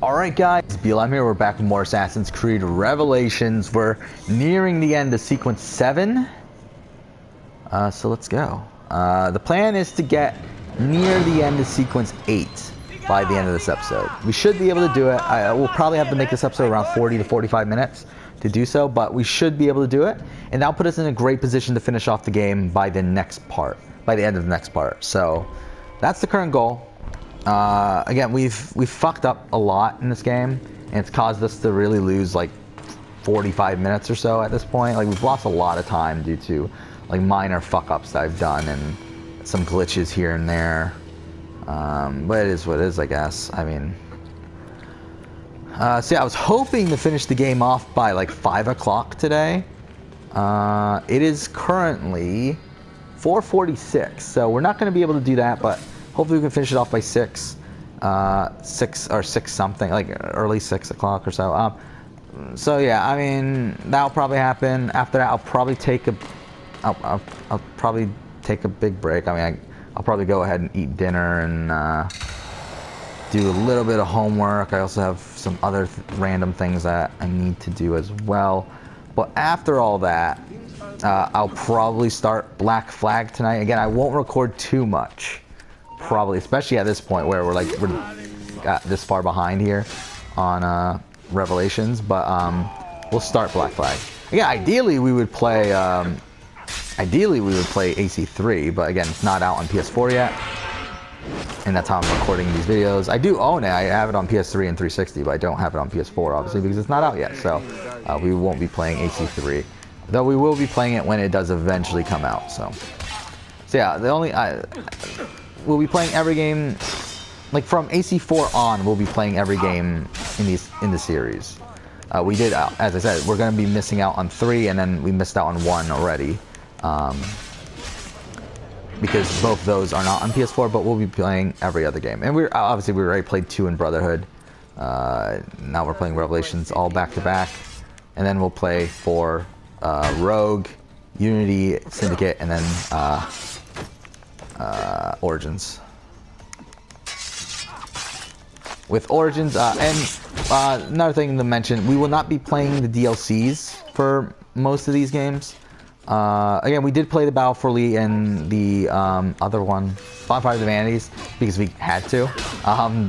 Alright guys, Beal, I'm here. We're back with more Assassin's Creed Revelations. We're nearing the end of sequence 7. So let's go. The plan is to get near the end of sequence 8 by the end of this episode. We should be able to do it. We'll probably have to make this episode around 40 to 45 minutes to do so, but we should be able to do it. And that'll put us in a great position to finish off the game by the next part, by the end of the next part. So that's the current goal. Again, we've fucked up a lot in this game, and it's caused us to really lose like 45 minutes or so at this point. Like, we've lost a lot of time due to like minor fuck ups that I've done and some glitches here and there. But it is what it is, I guess. I mean, so yeah, I was hoping to finish the game off by like 5 o'clock today. It is currently 4:46, so we're not going to be able to do that, but hopefully we can finish it off by 6 something, like early 6 o'clock or so. So yeah, I mean, that'll probably happen. After that, I'll probably take a big break. I mean, I'll probably go ahead and eat dinner and do a little bit of homework. I also have some other random things that I need to do as well. But after all that, I'll probably start Black Flag tonight. Again, I won't record too much. Probably, especially at this point where we're got this far behind here on Revelations, but we'll start Black Flag. Again, ideally we would play AC3, but again, it's not out on PS4 yet, and that's how I'm recording these videos. I do own it. I have it on PS3 and 360, but I don't have it on PS4 obviously because it's not out yet. So we won't be playing AC3, though we will be playing it when it does eventually come out. So yeah, we'll be playing every game, like from AC4 on. We'll be playing every game in the series. We did, as I said, we're going to be missing out on 3, and then we missed out on 1 already, because both those are not on PS4. But we'll be playing every other game, and we already played 2 in Brotherhood. Now we're playing Revelations all back to back, and then we'll play 4 Rogue, Unity, Syndicate, and then Origins. With Origins, and another thing to mention, we will not be playing the DLCs for most of these games. Again, we did play the Battle for Lee and the other one, Bonfire of the Vanities, because we had to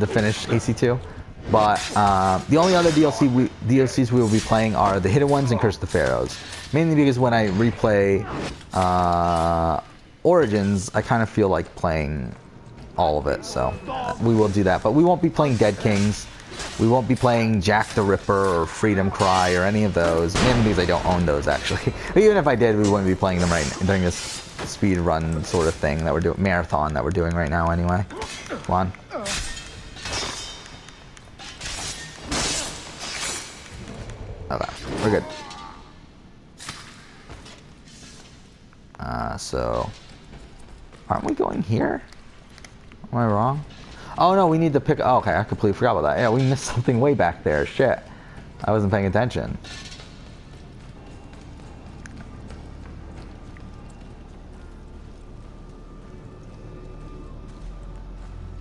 finish AC2. But the only other DLCs we will be playing are the Hidden Ones and Curse of the Pharaohs. Mainly because when I replay Origins, I kind of feel like playing all of it, so we will do that. But we won't be playing Dead Kings. We won't be playing Jack the Ripper or Freedom Cry or any of those, mainly because I don't own those actually. But even if I did, we wouldn't be playing them during this speed run sort of thing that we're doing, marathon that we're doing right now anyway. Come on. Okay, we're good. So aren't we going here? Am I wrong? Oh no, we need to pick. Oh, okay, I completely forgot about that. Yeah, we missed something way back there. Shit, I wasn't paying attention.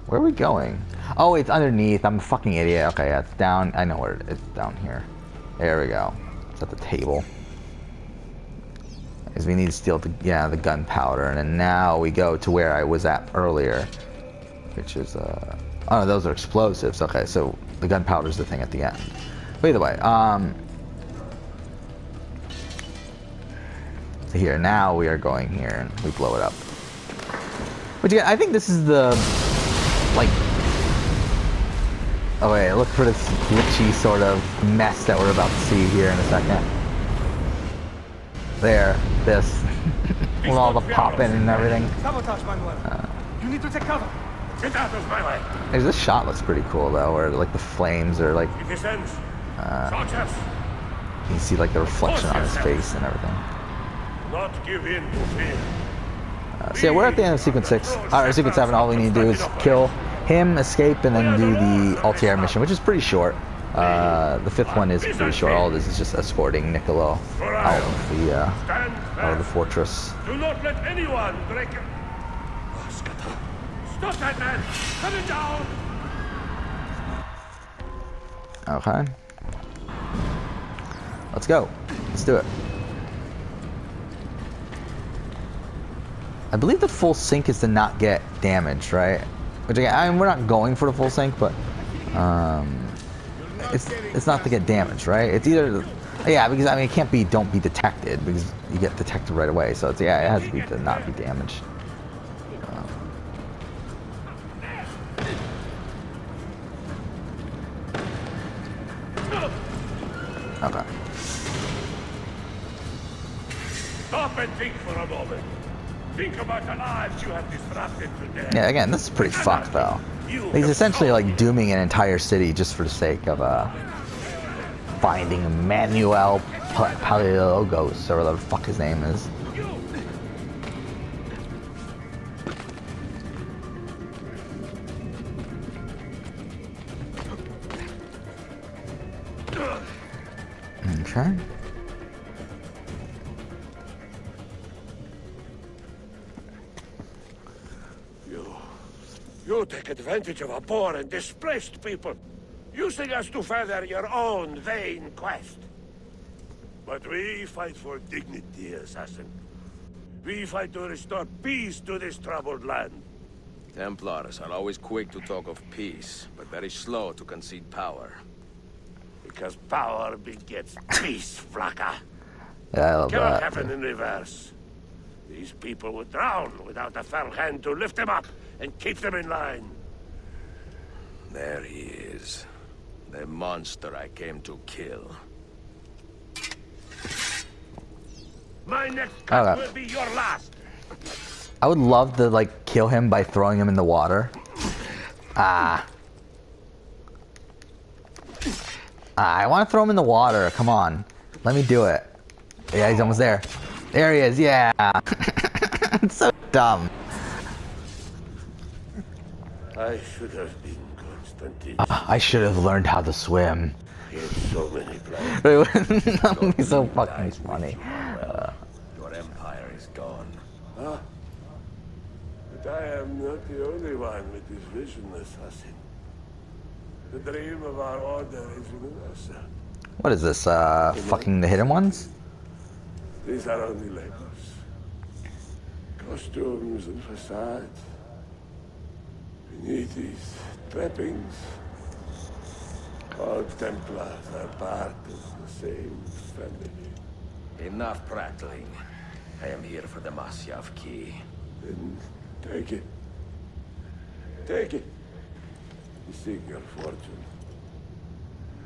Where are we going? Oh, it's underneath. I'm a fucking idiot. Okay, yeah, it's down. I know where it's down here. There we go. It's at the table. Because we need to steal the gunpowder, and then now we go to where I was at earlier, which is oh no, those are explosives. Okay, so the gunpowder is the thing at the end. But either way, so here now we are going here and we blow it up. Which again, I think this is the like. Oh wait, look for this glitchy sort of mess that we're about to see here in a second. There, this, with all the popping and everything. You need to take cover. Get out of my way. This shot looks pretty cool though, where like the flames are like, you can see like the reflection on his face and everything. Not give in to fear. So yeah, we're at the end of sequence 6, or sequence 7. All we need to do is kill him, escape, and then do the Altair mission, which is pretty short. The 5th one is pretty short. All this is just escorting Niccolo out of the fortress. Do not let anyone break it. Stop that man! Coming down! Okay. Let's go. Let's do it. I believe the full sink is to not get damaged, right? Which again, I mean, we're not going for the full sink, but it's not to get damaged, right? It's either, yeah, because I mean it can't be don't be detected because you get detected right away. So it's, yeah, it has to be to not be damaged. Okay. Stop and think for a moment. Think about the lives you have disrupted today. Yeah, again, this is pretty fucked though. He's essentially like dooming an entire city just for the sake of finding Manuel Paleologos, or whatever the fuck his name is. Okay. You take advantage of our poor and displaced people, using us to further your own vain quest. But we fight for dignity, assassin. We fight to restore peace to this troubled land. Templars are always quick to talk of peace, but very slow to concede power. Because power begets peace, Flaka. Yeah, I love Cannot that. happen in reverse. These people would drown without a firm hand to lift them up and keep them in line. There he is. The monster I came to kill. My next cut Okay. will be your last. I would love to like kill him by throwing him in the water. I want to throw him in the water. Come on, let me do it. Yeah, he's almost there. There he is. Yeah. It's so dumb. I should have been Constantine. I should have learned how to swim. He had so many plans. That would be so fucking funny. Your empire is gone. But I am not the only one with this vision, assassin. The dream of our order is universal. What is this? Fucking the hidden ones? These are only labels. Costumes and facades. Beneath these trappings, all Templars are part of the same family. Enough prattling. I am here for the Masyav key. Then take it. Take it. Seek your fortune.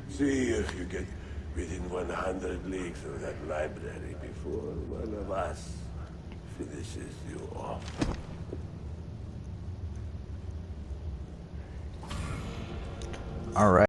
See if you get within 100 leagues of that library before one of us finishes you off. All right.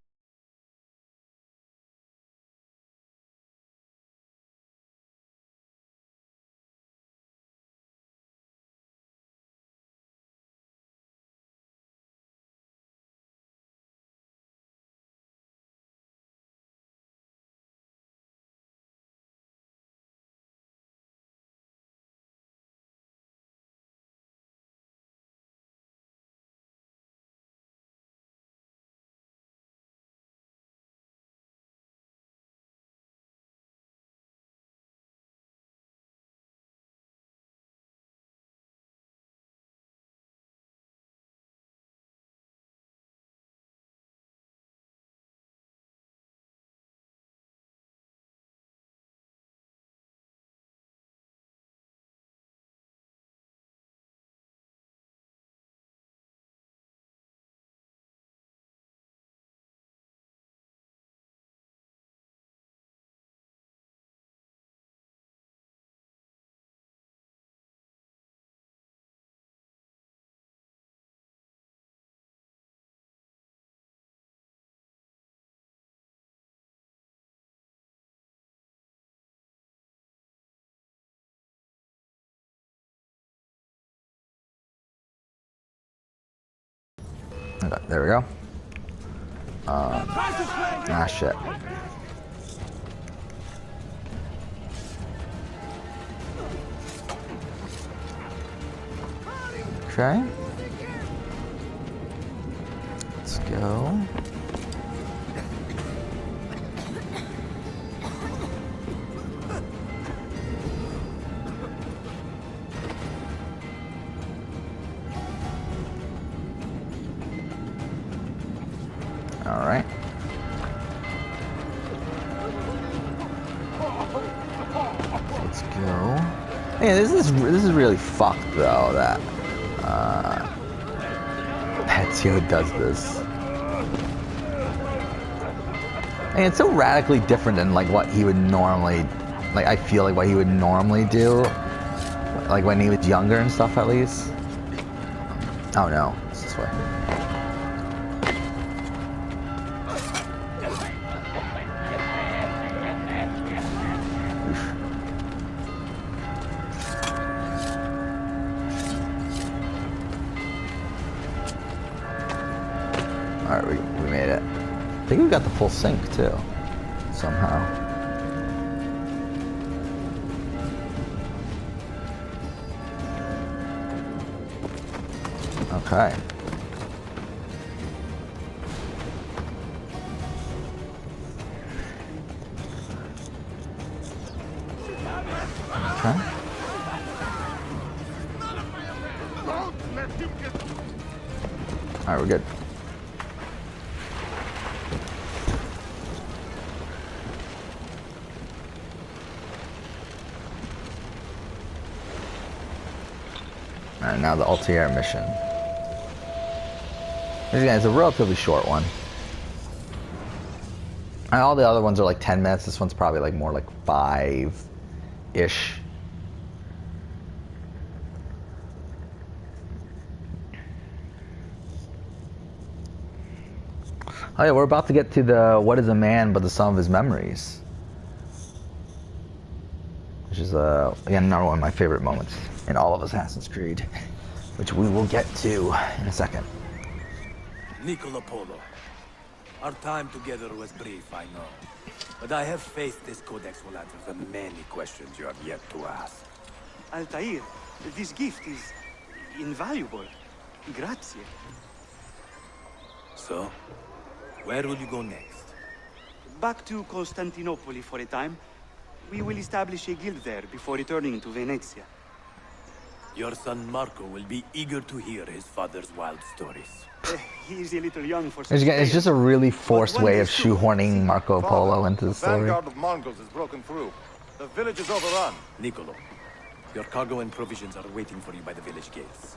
Okay, there we go. Shit. Okay. Let's go. Alright. Let's go. Man, this is really fucked though that Ezio does this. And it's so radically different than like what he would normally, like I feel like what he would normally do, like when he was younger and stuff at least. Oh no, it's this way. Alright, we made it. I think we got the full sync too, somehow. Okay. Okay. Alright, we're good. Alright, now the Altair mission. Again, it's a relatively short one. And all the other ones are like 10 minutes. This one's probably like more like 5-ish. Oh yeah, we're about to get to the what is a man but the sum of his memories. Which is, again, another one of my favorite moments in all of Assassin's Creed. Which we will get to in a second. Niccolo Polo. Our time together was brief, I know. But I have faith this codex will answer the many questions you have yet to ask. Altair, this gift is invaluable. Grazie. So, where will you go next? Back to Constantinople for a time. We will establish a guild there before returning to Venezia. Your son Marco will be eager to hear his father's wild stories. He is a little young for such It's just a really forced one way day of soon, shoehorning Marco Polo into the The story. vanguard of Mongols is broken through. The village is overrun. Niccolo, your cargo and provisions are waiting for you by the village gates.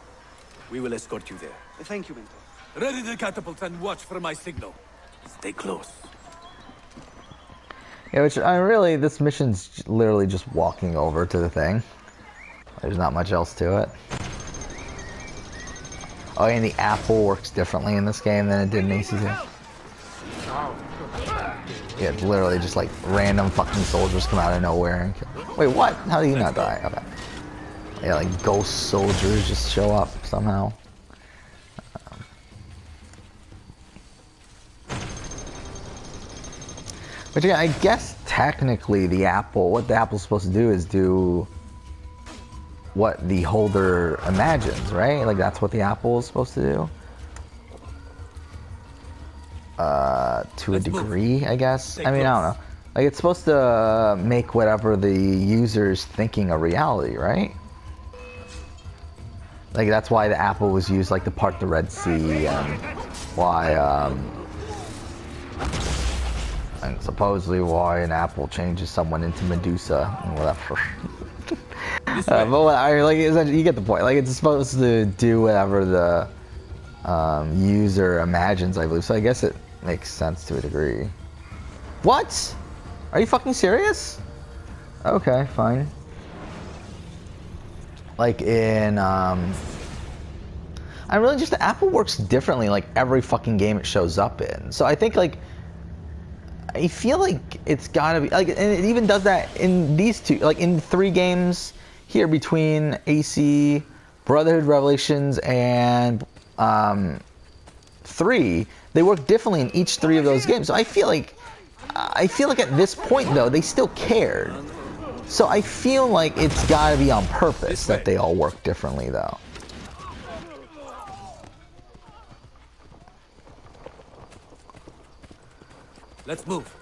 We will escort you there. Thank you, Mentor. Ready the catapults and watch for my signal. Stay close. Yeah, which I really, this mission's literally just walking over to the thing. There's not much else to it. Oh, and the apple works differently in this game than it did in ACZ. Yeah, it's literally just like random fucking soldiers come out of nowhere and kill. Wait, what? How do you not die? Okay. Yeah, like ghost soldiers just show up somehow. But yeah, I guess technically the apple, what the apple's supposed to do is do what the holder imagines, right? Like that's what the apple is supposed to do. To a degree, I guess. I mean, I don't know. Like it's supposed to make whatever the user's thinking a reality, right? Like that's why the apple was used, like to part the Red Sea, and why, and supposedly why an apple changes someone into Medusa and whatever. But like, you get the point. Like it's supposed to do whatever the user imagines, I believe. So I guess it makes sense to a degree. What? Are you fucking serious? Okay, fine. Like in I really just the apple works differently like every fucking game it shows up in. So I think like I feel like it's gotta be like, and it even does that in these two, like in 3 games here between AC, Brotherhood Revelations, and 3. They work differently in each 3 of those games. So I feel like at this point though they still cared. So I feel like it's gotta be on purpose that they all work differently though. Let's move.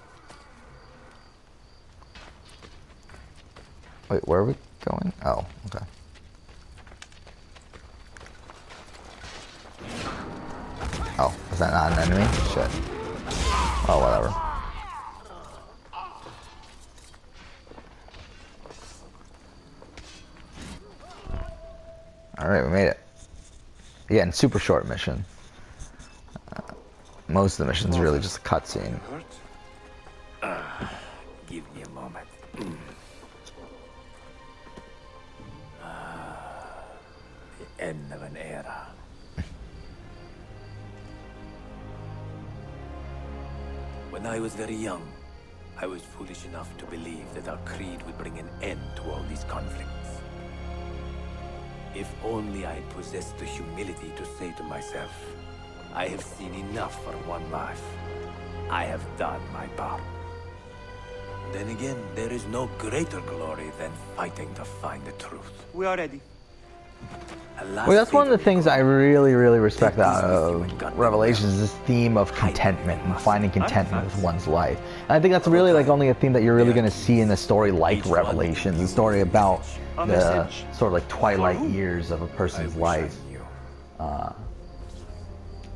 Wait, where are we going? Oh, okay. Oh, is that not an enemy? Shit. Oh, whatever. Alright, we made it. Again, super short mission. Most of the mission's really just a cutscene. Give me a moment. The end of an era. When I was very young, I was foolish enough to believe that our creed would bring an end to all these conflicts. If only I possessed the humility to say to myself, I have seen enough for one life. I have done my part. Then again, there is no greater glory than fighting to find the truth. We are ready. Well, that's one of the things I really, really respect out of Revelations, is this theme of contentment and finding contentment with one's life. And I think that's really like only a theme that you're really going to see in a story like Revelations, the story about the sort of like twilight years of a person's life.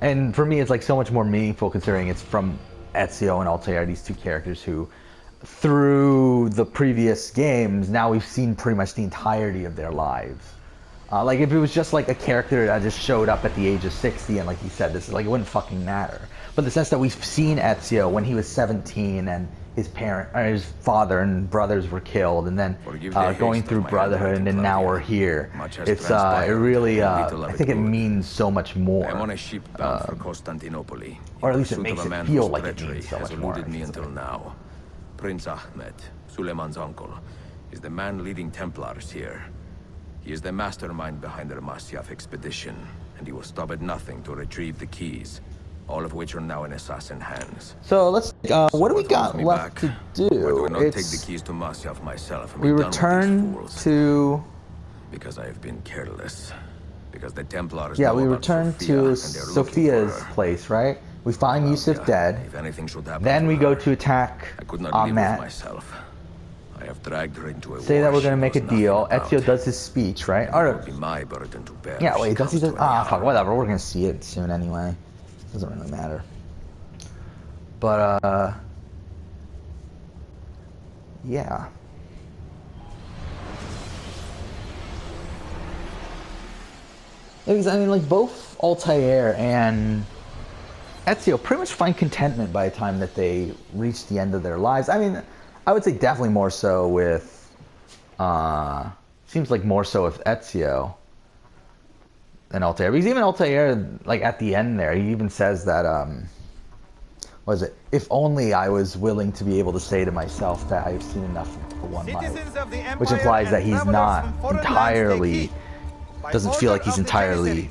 And for me, it's like so much more meaningful considering it's from Ezio and Altair, these two characters who, through the previous games, now we've seen pretty much the entirety of their lives. Like if it was just like a character that just showed up at the age of 60 and like you said, this is like, it wouldn't fucking matter. But the sense that we've seen Ezio when he was 17 and his father and brothers were killed, and then going through Brotherhood, and then now we're here. It's it really I think it means so much more. I'm on a ship bound for Constantinople. Or at least it makes it feel like it means so much more. Me until now. Prince Ahmed, Suleiman's uncle, is the man leading Templars here. He is the mastermind behind the Masyaf expedition, and he will stop at nothing to retrieve the keys, all of which are now in assassin hands. So let's. What do we got left to do? Or do I not take the keys to Masyaf myself? And we be done return with these fools? to. Because I have been careless. Because the Templars. Yeah, know we about return Sophia, to and they're looking Sophia's for her. place, right? We find Yusuf Yeah, dead. If anything should happen Then to we her, go to attack I could not live with Ahmet. myself. I have dragged her into a Say war that we're she gonna make a knows nothing deal. about. Ezio does his speech, right? It Or would be my burden to bear. yeah, if wait, she does he? comes Does, to any fuck, harm. whatever. We're gonna see it soon anyway. Doesn't really matter. But yeah. Because, I mean, like both Altair and Ezio pretty much find contentment by the time that they reach the end of their lives. I mean, I would say definitely more so with, seems like more so with Ezio than Altair. Because even Altair, like at the end there, he even says that, what is it? If only I was willing to be able to say to myself that I've seen enough for one life. Which implies that he's not entirely, doesn't feel like he's entirely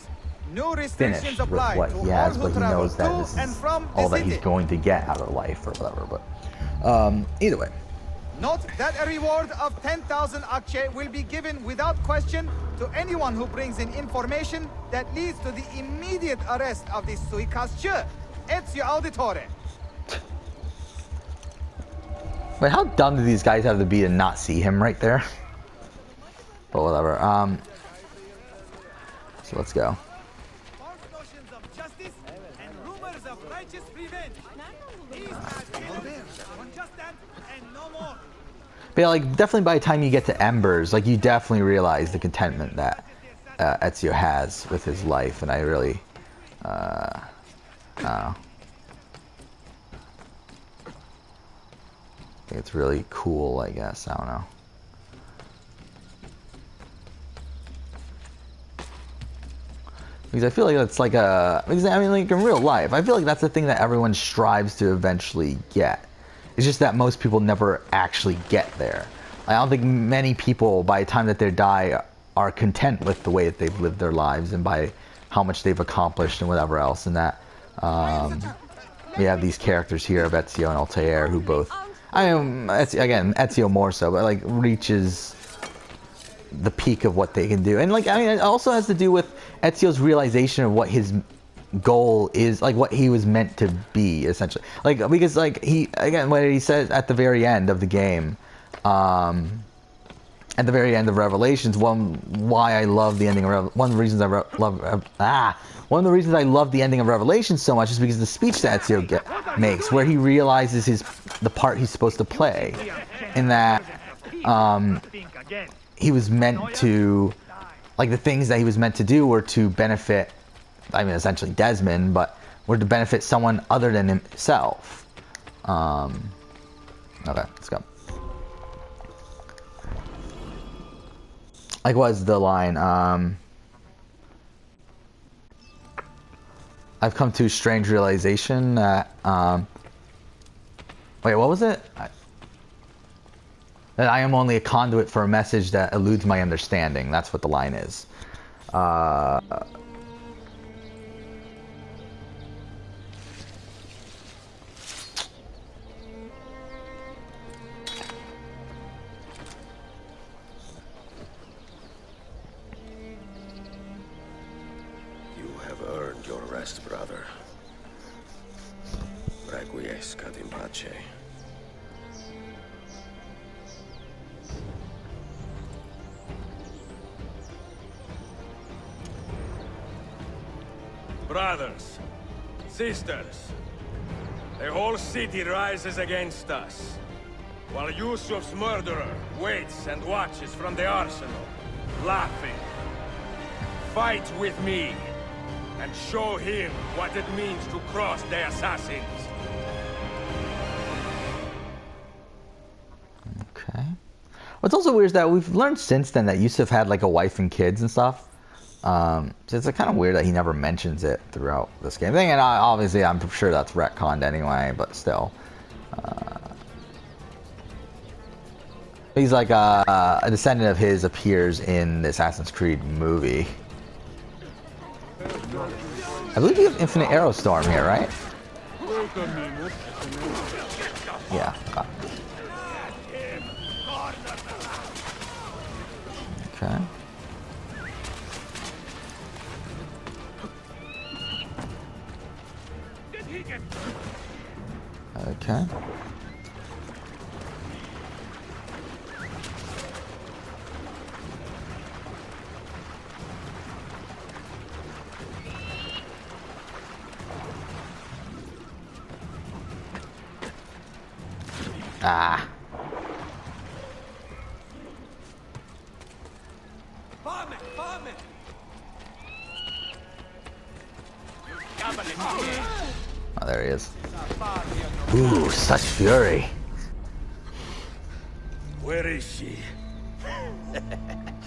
finished with what he has, but he knows that this is all that he's going to get out of life or whatever. But either way. Note that a reward of 10,000 akçe will be given without question to anyone who brings in information that leads to the immediate arrest of the suikastçı, Ezio Auditore. Wait, how dumb do these guys have to be to not see him right there? But whatever. So let's go. False notions of justice and rumors of righteous revenge. These are unjust and no more. But yeah, like definitely by the time you get to Embers, like you definitely realize the contentment that Ezio has with his life, and I really, I don't know. I think it's really cool, I guess. I don't know. Because I feel like that's like a, because I mean, like in real life, I feel like that's the thing that everyone strives to eventually get. It's just that most people never actually get there. I don't think many people, by the time that they die, are content with the way that they've lived their lives and by how much they've accomplished and whatever else. And that we have these characters here of Ezio and Altair who both, I mean, again, Ezio more so, but like reaches the peak of what they can do. And like, I mean, it also has to do with Ezio's realization of what his goal is, like what he was meant to be, essentially. Like, because like he, again, what he says at the very end of the game, at the very end of Revelations, one of the reasons I love the ending of Revelation so much is because the speech that Ezio makes, where he realizes the part he's supposed to play, in that he was meant to, like, the things that he was meant to do were to benefit, I mean, essentially Desmond, but were to benefit someone other than himself. Okay, let's go. Like, was the line, I've come to a strange realization that, wait, what was it? That I am only a conduit for a message that eludes my understanding. That's what the line is. Brother. Requiescat in pace. Brothers, sisters, the whole city rises against us, while Yusuf's murderer waits and watches from the arsenal, laughing. Fight with me, and show him what it means to cross the assassins. Okay. What's also weird is that we've learned since then that Yusuf had like a wife and kids and stuff. So it's kind of weird that he never mentions it throughout this game. And obviously, I'm sure that's retconned anyway, but still. He's like a descendant of his appears in the Assassin's Creed movie. I believe you have Infinite Arrow Storm here, right? Yeah. Okay. Okay. Ah. Oh, there he is. Ooh, such fury. Where is she?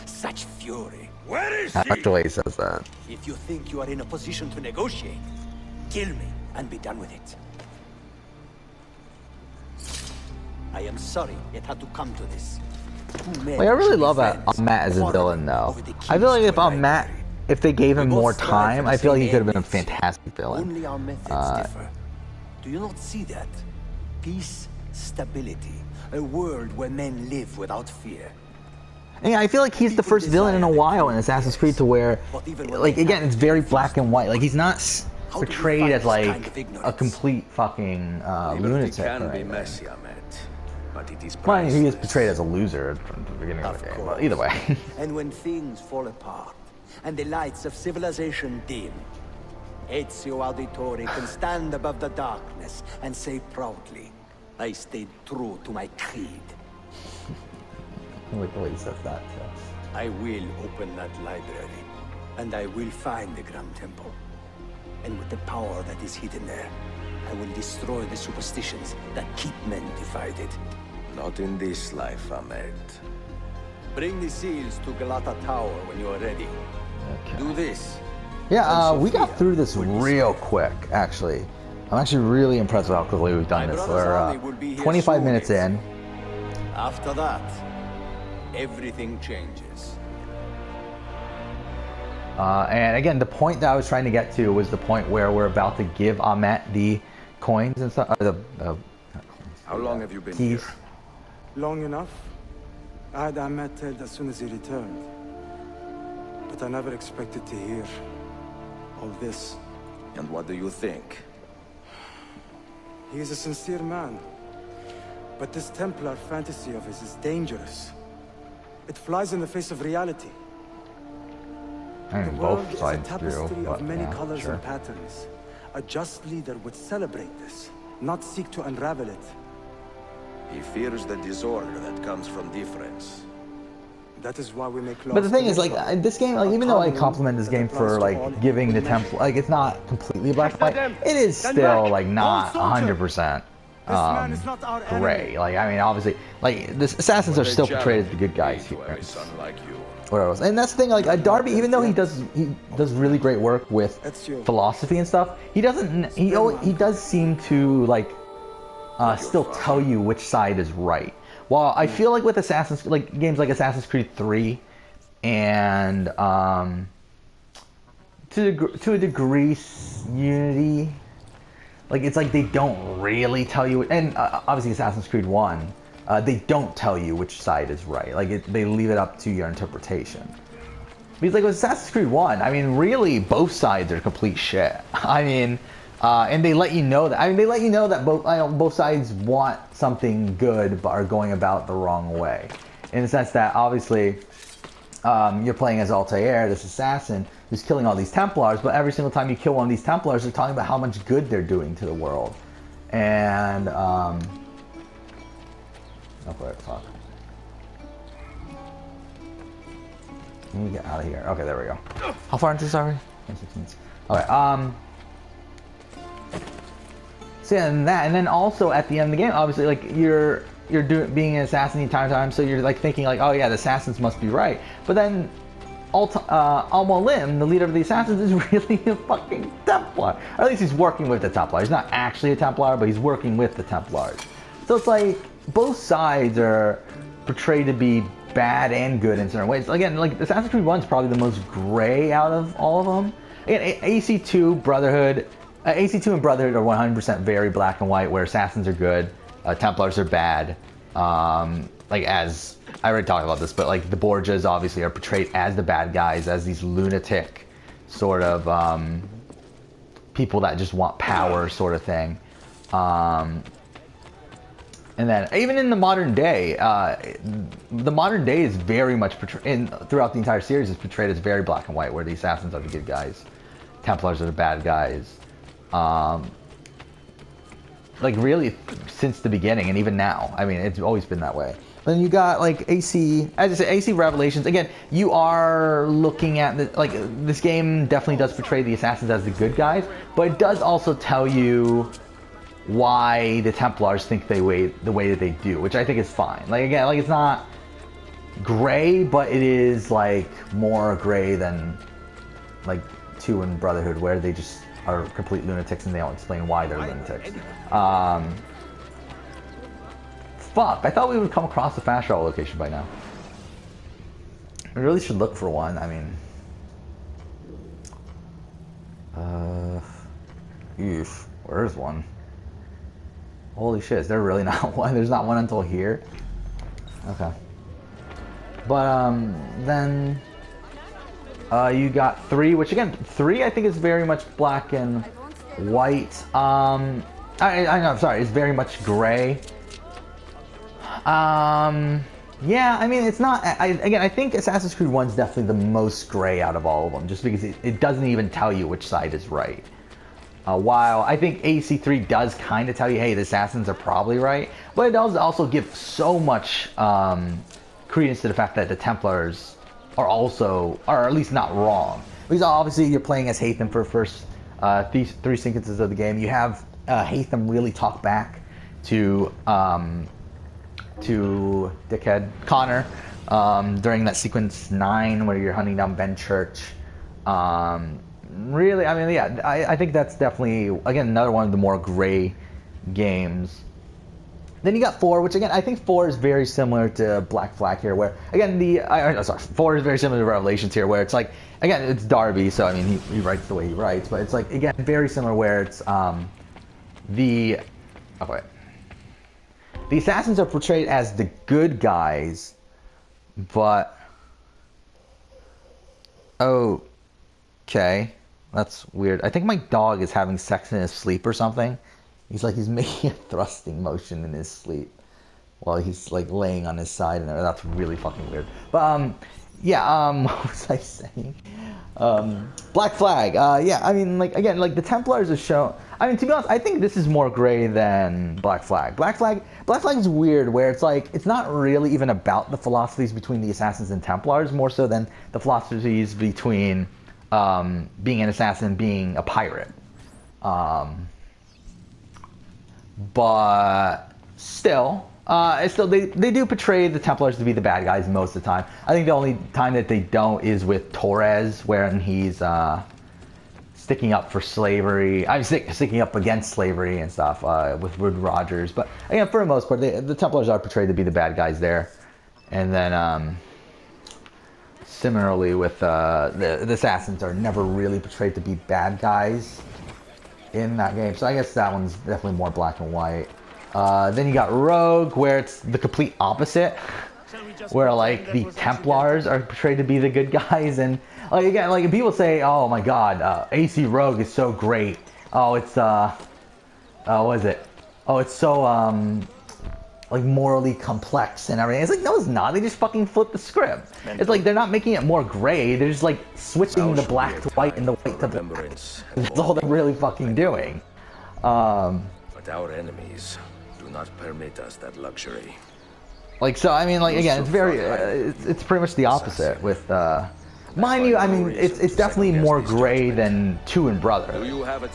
Such fury. Where is I she? like the way he says that. If you think you are in a position to negotiate, kill me and be done with it. I am sorry it had to come to this. Like, I really love Matt as a villain, though. I feel like if Matt, if they gave him more time, I feel like he could have been a fantastic villain. Only our methods differ. Do you not see that? Peace, stability, a world where men live without fear. Yeah, I feel like he's the first villain in a while in Assassin's Creed to where, like, again, it's very black and white. Like, he's not portrayed as like a complete fucking lunatic. Can be messy, Ahmed, but it is well, he is portrayed as a loser from the beginning of the game. But either way. And when things fall apart and the lights of civilization dim, Ezio Auditore can stand above the darkness and say proudly, I stayed true to my creed. I like the way he says that, too. I will open that library, and I will find the Grand Temple. And with the power that is hidden there, I will destroy the superstitions that keep men divided. Not in this life, Ahmed. Bring the seals to Galata Tower when you are ready. Okay. Do this. Yeah, we got through this real quick, actually. I'm actually really impressed with how quickly we've done this. We're 25 minutes in. After that, everything changes. And again, the point that I was trying to get to was the point where we're about to give Ahmet the coins and stuff. How long have you been keys. here? Long enough. I had Ahmed dead as soon as he returned. But I never expected to hear all this. And what do you think? He is a sincere man. But this Templar fantasy of his is dangerous. It flies in the face of reality. I The mean, world both is a sides tapestry do, but of many yeah, colors sure. and patterns. A just leader would celebrate this, not seek to unravel it. He fears the disorder that comes from difference. That is why we make laws. But the thing to is, live like, by. this game, like, A even though I common compliment this that game applies for, to like, all giving the equal measure. temple, like, it's not completely black and white, it is still, like, not 100%, This man is not our gray. enemy. Like, I mean, obviously, like, the assassins are still portrayed as the good guys here. Like you. Whatever else. And that's the thing, like, Darby, even though he does really great work with Ezio. philosophy and stuff, he does seem to, like, still tell you which side is right. While I feel like with games like Assassin's Creed 3 and to a degree Unity, like, it's like they don't really tell you, and obviously Assassin's Creed 1, they don't tell you which side is right. Like, they leave it up to your interpretation. Because, like, with Assassin's Creed 1, I mean, really, both sides are complete shit. I mean, and they let you know that. I mean, they let you know that both sides want something good, but are going about the wrong way. In the sense that, obviously, you're playing as Altair, this assassin, who's killing all these Templars, but every single time you kill one of these Templars, they're talking about how much good they're doing to the world. And, oh, fuck. Let me get out of here. Okay, there we go. How far into this are we? 6 minutes. Okay, so yeah, and then also at the end of the game, obviously, like, you're being an assassin the entire time, so you're, like, thinking, like, oh yeah, the assassins must be right. But then Al-Mualim, the leader of the assassins, is really a fucking Templar. Or at least he's working with the Templars. He's not actually a Templar, but he's working with the Templars. So it's like both sides are portrayed to be bad and good in certain ways. Again, like, Assassin's Creed 1 is probably the most gray out of all of them. Again, AC2 and Brotherhood are 100% very black and white, where assassins are good, Templars are bad. Like, as I already talked about this, but, like, the Borgias obviously are portrayed as the bad guys, as these lunatic sort of people that just want power, sort of thing. And then even in the modern day is very much throughout the entire series is portrayed as very black and white, where the assassins are the good guys, Templars are the bad guys. Like, really, since the beginning, and even now. I mean, it's always been that way. Then you got, like, AC, as I said, AC Revelations. Again, you are looking at this game definitely does portray the assassins as the good guys, but it does also tell you why the Templars think the way that they do, which I think is fine. Like, again, like, it's not gray, but it is, like, more gray than, like, 2 in Brotherhood, where they just are complete lunatics and they don't explain why they're lunatics. Fuck, I thought we would come across the fast travel location by now. We really should look for one. I mean, where is one? Holy shit, is there really not one? There's not one until here? Okay. But, then you got 3, which again, 3 I think is very much black and white. I know, I'm sorry, it's very much gray. Yeah, I mean, it's not, I think Assassin's Creed 1 is definitely the most gray out of all of them, just because it doesn't even tell you which side is right. While I think AC3 does kind of tell you, hey, the assassins are probably right, but it does also give so much credence to the fact that the Templars are at least not wrong. Because obviously you're playing as Haytham for the first 3 sequences of the game. You have Haytham really talk back to dickhead Connor during that sequence 9 where you're hunting down Benchurch. Really, I mean, yeah, I think that's definitely, again, another one of the more gray games. Then you got 4, which again, I think 4 is very similar to Black Flag here, where, again, 4 is very similar to Revelations here, where it's like, again, it's Darby, so I mean, he writes the way he writes, but it's like, again, very similar where it's, the assassins are portrayed as the good guys, but, okay, that's weird. I think my dog is having sex in his sleep or something. He's making a thrusting motion in his sleep. while he's like laying on his side, and that's really fucking weird. But yeah, what was I saying? Black Flag. Yeah, I mean, like again, like the Templars are shown. I mean, to be honest, I think this is more gray than Black Flag. Black Flag is weird, where it's like it's not really even about the philosophies between the Assassins and Templars, more so than the philosophies between being an assassin and being a pirate. But still, they do portray the Templars to be the bad guys most of the time. I think the only time that they don't is with Torres, when he's sticking up for slavery. I'm sticking up against slavery and stuff with Wood Rogers. But again, for the most part, the Templars are portrayed to be the bad guys there. And then similarly with the Assassins are never really portrayed to be bad guys in that game. So I guess that one's definitely more black and white. Then you got Rogue, where it's the complete opposite, where like the Templars are portrayed to be the good guys, and like again, like people say, oh my god, AC Rogue is so great. Oh, it's what is it? Oh, it's so like morally complex and everything. It's like, no, it's not. They just fucking flip the script. It's like they're not making it more gray. They're just like switching the black to white and the white to black. That's all they're really fucking doing. But our enemies do not permit us that luxury. Like, so I mean, like again, it's very it's pretty much the opposite with mind you, I mean, it's definitely more gray than Two and Brother.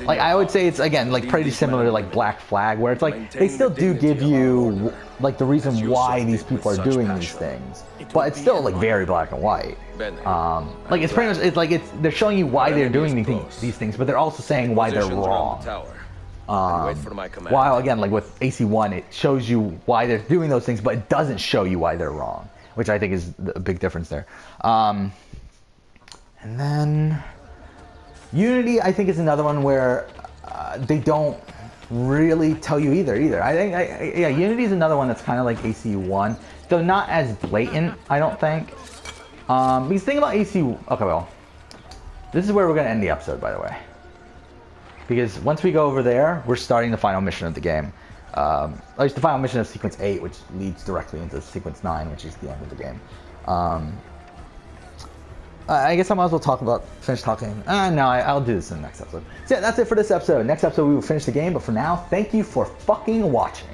Like, I would say it's, again, like pretty similar to like Black Flag, where it's like they still do give you like the reason why these people are doing these things, but it's still like very black and white. Like it's pretty much they're showing you why they're doing these things, but they're also saying why they're wrong. While again, like with AC1, it shows you why they're doing those things, but it doesn't show you why they're wrong, which I think is a big difference there. And then Unity, I think, is another one where they don't really tell you either. I think, yeah, Unity is another one that's kind of like AC1, though not as blatant, I don't think. Because the thing about AC, okay, well, this is where we're gonna end the episode, by the way. Because once we go over there, we're starting the final mission of the game. At least the final mission of Sequence 8, which leads directly into Sequence 9, which is the end of the game. I guess I might as well finish talking. No, I'll do this in the next episode. So yeah, that's it for this episode. Next episode we will finish the game, but for now, thank you for fucking watching.